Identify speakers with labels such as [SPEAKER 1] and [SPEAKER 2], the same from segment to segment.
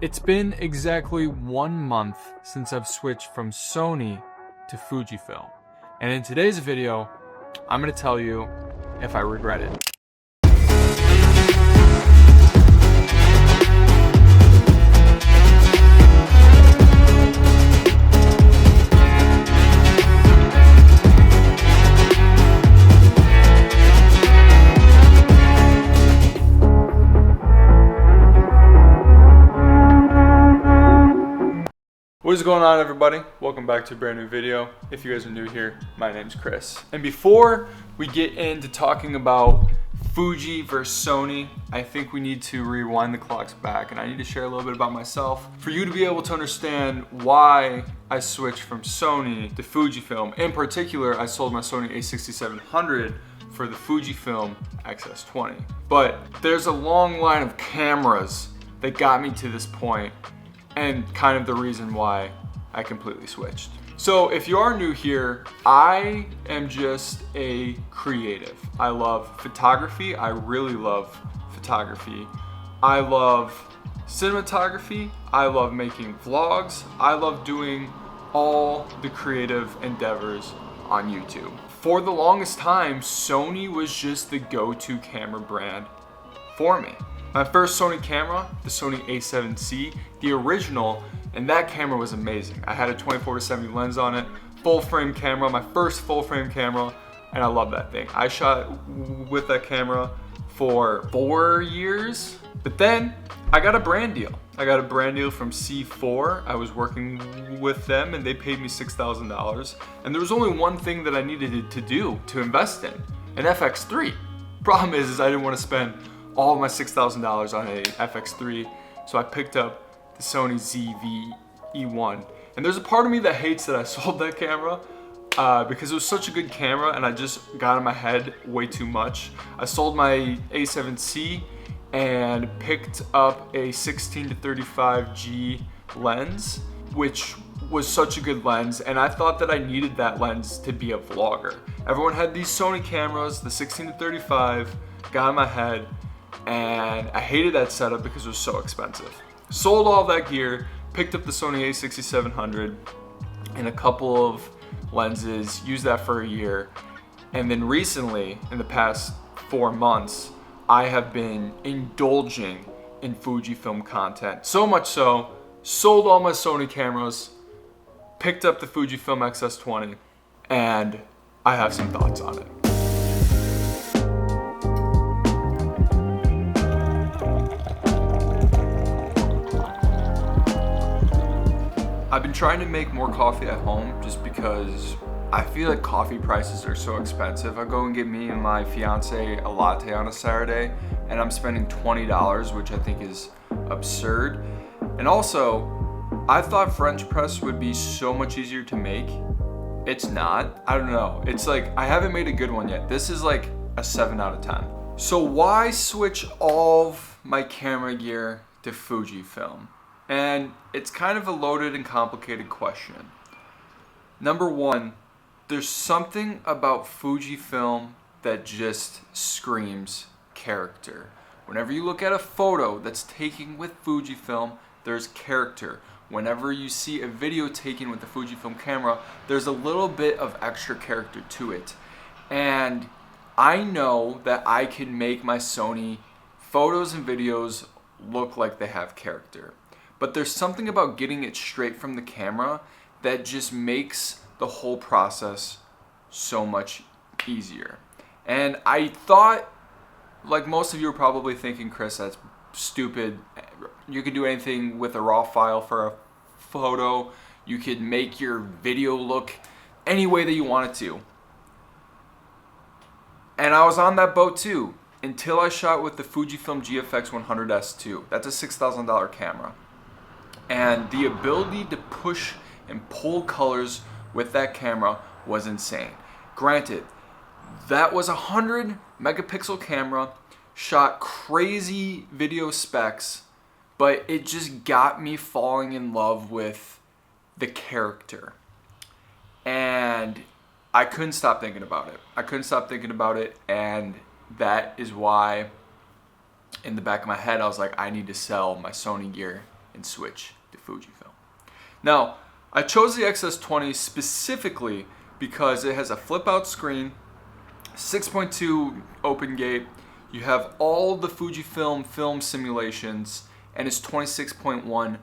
[SPEAKER 1] It's been exactly 1 month since I've switched from Sony to Fujifilm. And in today's video, I'm going to tell you if I regret it. What is going on, everybody? Welcome back to a brand new video. If you guys are new here, my name's Chris. And before we get into talking about Fuji versus Sony, I think we need to rewind the clocks back, and I need to share a little bit about myself for you to be able to understand why I switched from Sony to Fujifilm. In particular, I sold my Sony A6700 for the Fujifilm XS20. But there's a long line of cameras that got me to this point, and kind of the reason why I completely switched. So if you are new here, I am just a creative. I love photography. I really love photography. I love cinematography. I love making vlogs. I love doing all the creative endeavors on YouTube. For the longest time, Sony was just the go-to camera brand for me. My first Sony camera, the Sony A7C, the original, and that camera was amazing. I had a 24-70 lens on it, full frame camera, my first full frame camera, and I love that thing. I shot with that camera for 4 years, but then I got a brand deal. I got a brand deal from C4. I was working with them and they paid me $6,000. And there was only one thing that I needed to do to invest in, an FX3. Problem is I didn't want to spend all of my $6,000 on a FX3, so I picked up the Sony ZV-E1. And there's a part of me that hates that I sold that camera because it was such a good camera and I just got in my head way too much. I sold my A7C and picked up a 16-35G lens, which was such a good lens, and I thought that I needed that lens to be a vlogger. Everyone had these Sony cameras, the 16-35, got in my head, and I hated that setup because it was so expensive. Sold all that gear, picked up the Sony A6700 and a couple of lenses, used that for a year, and then recently, in the past 4 months, I have been indulging in Fujifilm content. So much so, sold all my Sony cameras, picked up the Fujifilm XS20, and I have some thoughts on it. I've been trying to make more coffee at home just because I feel like coffee prices are so expensive. I go and get me and my fiance a latte on a Saturday and I'm spending $20, which I think is absurd. And also, I thought French press would be so much easier to make. It's not. I don't know. It's like, I haven't made a good one yet. This is like a 7 out of 10. So why switch all of my camera gear to Fujifilm? And it's kind of a loaded and complicated question. Number one, there's something about Fujifilm that just screams character. Whenever you look at a photo that's taken with Fujifilm, there's character. Whenever you see a video taken with the Fujifilm camera, there's a little bit of extra character to it. And I know that I can make my Sony photos and videos look like they have character. But there's something about getting it straight from the camera that just makes the whole process so much easier. And I thought, like most of you are probably thinking, Chris, that's stupid. You can do anything with a raw file for a photo. You could make your video look any way that you want it to. And I was on that boat too, until I shot with the Fujifilm GFX100S2. That's a $6,000 camera. And the ability to push and pull colors with that camera was insane. Granted, that was a 100 megapixel camera, shot crazy video specs, but it just got me falling in love with the character. And I couldn't stop thinking about it. And that is why in the back of my head I was like, I need to sell my Sony gear and switch to Fujifilm. Now, I chose the XS20 specifically because it has a flip out screen, 6.2 open gate, you have all the Fujifilm film simulations, and it's 26.1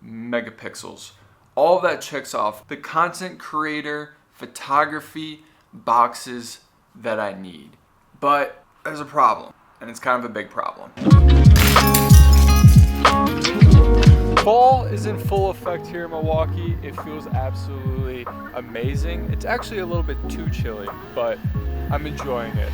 [SPEAKER 1] megapixels. All of that checks off the content creator, photography boxes that I need. But there's a problem, and it's kind of a big problem. Fall is in full effect here in Milwaukee. It feels absolutely amazing. It's actually a little bit too chilly, but I'm enjoying it.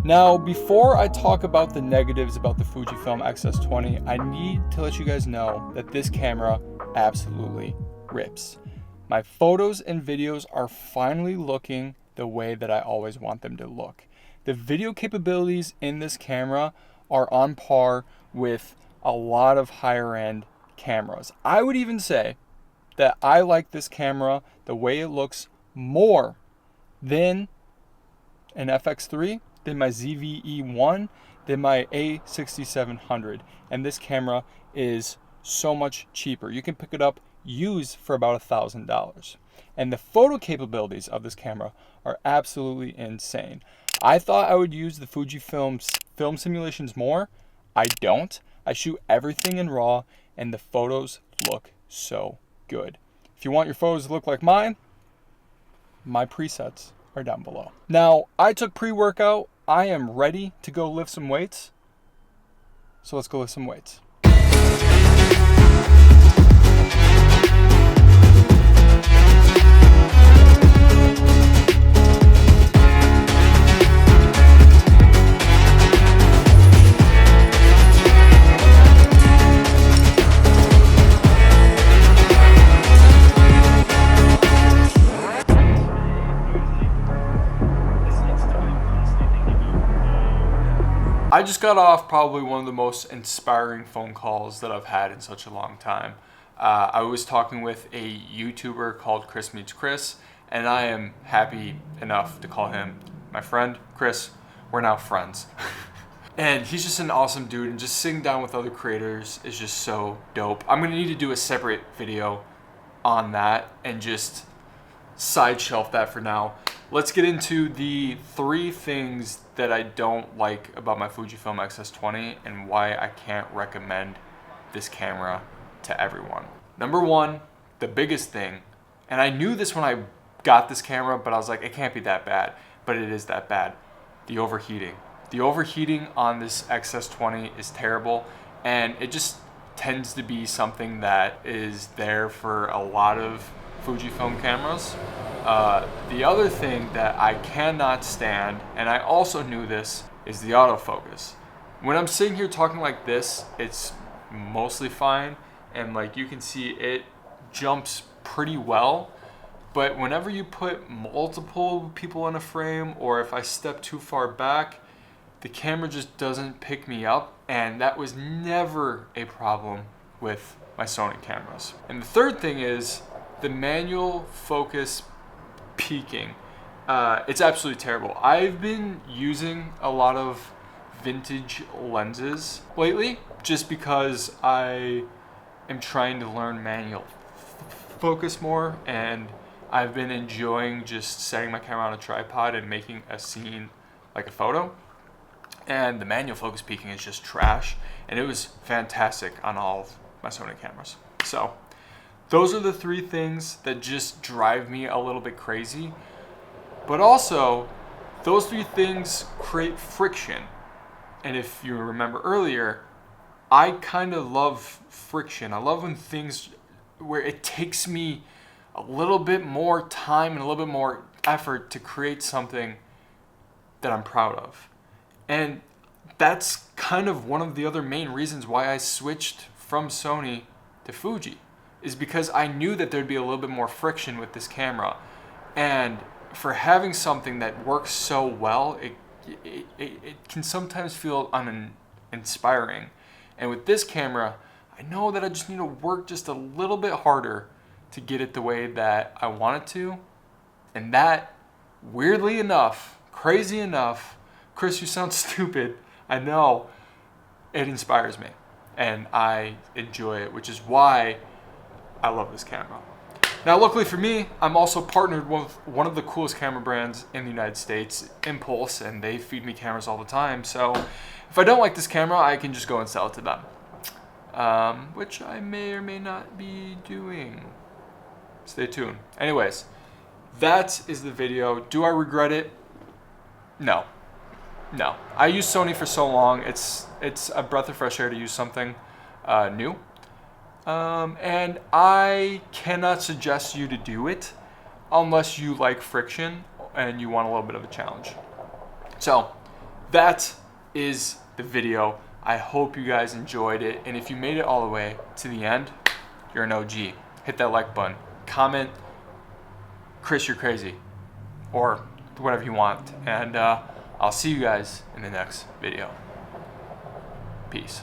[SPEAKER 1] Now, before I talk about the negatives about the Fujifilm XS20, I need to let you guys know that this camera absolutely rips. My photos and videos are finally looking the way that I always want them to look. The video capabilities in this camera are on par with a lot of higher end cameras. I would even say that I like this camera, the way it looks, more than an FX3, than my ZVE1, than my A6700. And this camera is so much cheaper. You can pick it up used for about $1,000. And the photo capabilities of this camera are absolutely insane. I thought I would use the Fujifilm's film simulations more. I don't. I shoot everything in RAW, and the photos look so good. If you want your photos to look like mine, my presets are down below. Now, I took pre-workout. I am ready to go lift some weights. So let's go lift some weights. I just got off probably one of the most inspiring phone calls that I've had in such a long time. I was talking with a YouTuber called Chris Meets Chris, and I am happy enough to call him my friend. Chris, we're now friends. And he's just an awesome dude, and just sitting down with other creators is just so dope. I'm gonna need to do a separate video on that and just side shelf that for now. Let's get into the 3 things that I don't like about my Fujifilm XS20 and why I can't recommend this camera to everyone. Number 1, the biggest thing, and I knew this when I got this camera, but I was like, it can't be that bad, but it is that bad. The overheating. The overheating on this XS20 is terrible, and it just tends to be something that is there for a lot of Fujifilm cameras. The other thing that I cannot stand, and I also knew this, is the autofocus. When I'm sitting here talking like this, it's mostly fine, and like you can see it jumps pretty well, but whenever you put multiple people in a frame, or if I step too far back, the camera just doesn't pick me up, and that was never a problem with my Sony cameras. And the third thing is the manual focus peaking. It's absolutely terrible. I've been using a lot of vintage lenses lately just because I am trying to learn manual focus more, and I've been enjoying just setting my camera on a tripod and making a scene like a photo. And the manual focus peaking is just trash, and it was fantastic on all of my Sony cameras. So those are the 3 things that just drive me a little bit crazy. But also, those 3 things create friction. And if you remember earlier, I kind of love friction. I love when things, where it takes me a little bit more time and a little bit more effort to create something that I'm proud of. And that's kind of one of the other main reasons why I switched from Sony to Fuji, is because I knew that there'd be a little bit more friction with this camera. And for having something that works so well, it can sometimes feel uninspiring. And with this camera, I know that I just need to work just a little bit harder to get it the way that I want it to. And that, weirdly enough, crazy enough, Chris, you sound stupid. I know. It inspires me and I enjoy it, which is why I love this camera. Now, luckily for me, I'm also partnered with one of the coolest camera brands in the United States, Impulse, and they feed me cameras all the time. So if I don't like this camera, I can just go and sell it to them, which I may or may not be doing. Stay tuned. Anyways, that is the video. Do I regret it? No. No. I used Sony for so long. It's a breath of fresh air to use something new. And I cannot suggest you to do it unless you like friction and you want a little bit of a challenge. So that is the video. I hope you guys enjoyed it. And if you made it all the way to the end, you're an OG. Hit that like button. Comment, Chris, you're crazy. Or whatever you want. And I'll see you guys in the next video. Peace.